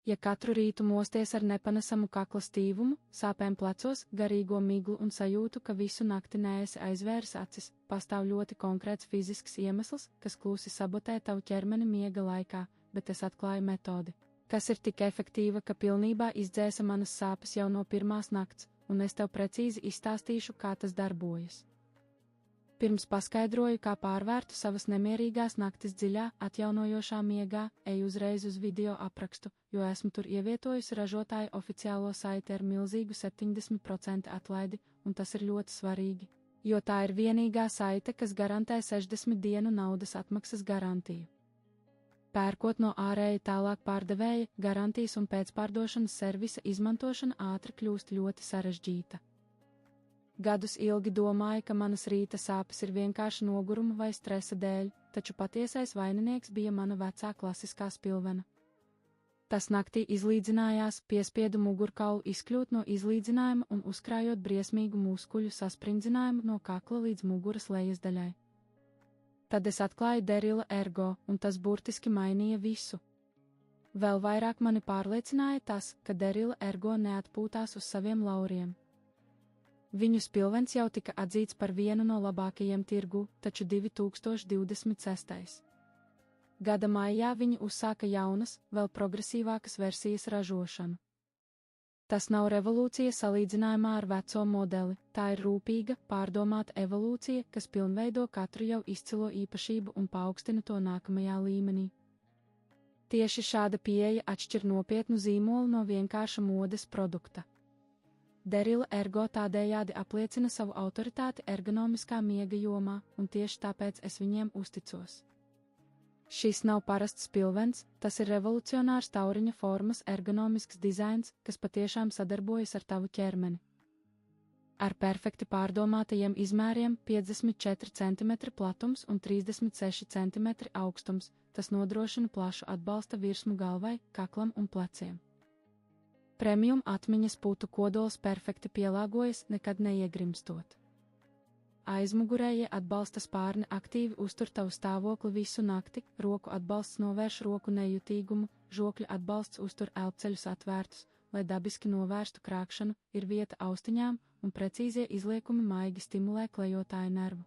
Ja katru rītu mosties ar nepanesamu kakla stīvumu, sāpēm plecos, garīgo miglu un sajūtu, ka visu nakti neesi aizvēris acis, pastāv ļoti konkrēts fizisks iemesls, kas klusi sabotē tavu ķermeni miega laikā, bet es atklāju metodi, kas ir tik efektīva, ka pilnībā izdzēsa manas sāpes jau no pirmās nakts, un es tev precīzi izstāstīšu, kā tas darbojas. Pirms paskaidroju, kā pārvērtu savas nemierīgās naktis dziļā, atjaunojošā miegā, eju uzreiz uz video aprakstu, jo esmu tur ievietojusi ražotāja oficiālo saiti ar milzīgu 70% atlaidi, un tas ir ļoti svarīgi, jo tā ir vienīgā saite, kas garantē 60 dienu naudas atmaksas garantiju. Pērkot no ārēja tālāk pārdevēja, garantijas un pēcpārdošanas servisa izmantošana ātri kļūst ļoti sarežģīta. Gadus ilgi domāju, ka manas rīta sāpes ir vienkārši noguruma vai stresa dēļ, taču patiesais vaininieks bija mana vecā klasiskā spilvena. Tas naktī izlīdzinājās, piespiedu mugurkaulu izkļūt no izlīdzinājuma un uzkrājot briesmīgu muskuļu sasprindzinājumu no kakla līdz muguras lejas daļai. Tad es atklāju Derila Ergo, un tas burtiski mainīja visu. Vēl vairāk mani pārliecināja tas, ka Derila Ergo neatpūtās uz saviem lauriem. Viņu spilvens jau tika atzīts par vienu no labākajiem tirgu, taču 2026. Gada maijā viņi uzsāka jaunas, vēl progresīvākas versijas ražošanu. Tas nav revolūcija salīdzinājumā ar veco modeli, tā ir rūpīga, pārdomāta evolūcija, kas pilnveido katru jau izcilo īpašību un paaugstina to nākamajā līmenī. Tieši šāda pieeja atšķir nopietnu zīmolu no vienkārša modes produkta. Derila Ergo tādējādi apliecina savu autoritāti ergonomiskā miega jomā, un tieši tāpēc es viņiem uzticos. Šis nav parasts spilvens, tas ir revolucionārs tauriņa formas ergonomisks dizains, kas patiešām sadarbojas ar tavu ķermeni. Ar perfekti pārdomātajiem izmēriem 54 cm platums un 36 cm augstums, tas nodrošina plašu atbalsta virsmu galvai, kaklam un pleciem. Premium atmiņas putu kodols perfekti pielāgojas, nekad neiegrimstot. Aizmugurējie atbalsta spārni aktīvi uztur tavu stāvokli visu nakti, roku atbalsts novērš roku nejutīgumu, žokļa atbalsts uztur elpceļus atvērtus, lai dabiski novērstu krākšanu, ir vieta austiņām, un precīzie izliekumi maigi stimulē klejotāju nervu.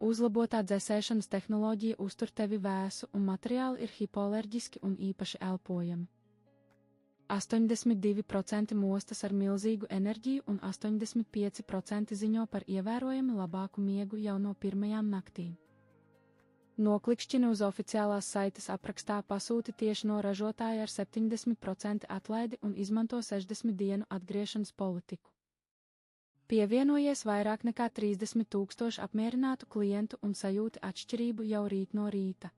Uzlabotā dzēsēšanas tehnoloģija uztur tevi vēsu, un materiāli ir hipoalerģiski un īpaši elpojami. 82% mostas ar milzīgu enerģiju un 85% ziņo par ievērojami labāku miegu jau no pirmajām naktīm. Noklikšķini uz oficiālās saites aprakstā, pasūti tieši no ražotāja ar 70% atlaidi un izmanto 60 dienu atgriešanas politiku. Pievienojies vairāk nekā 30 000 apmierinātu klientu un sajūti atšķirību jau rīt no rīta.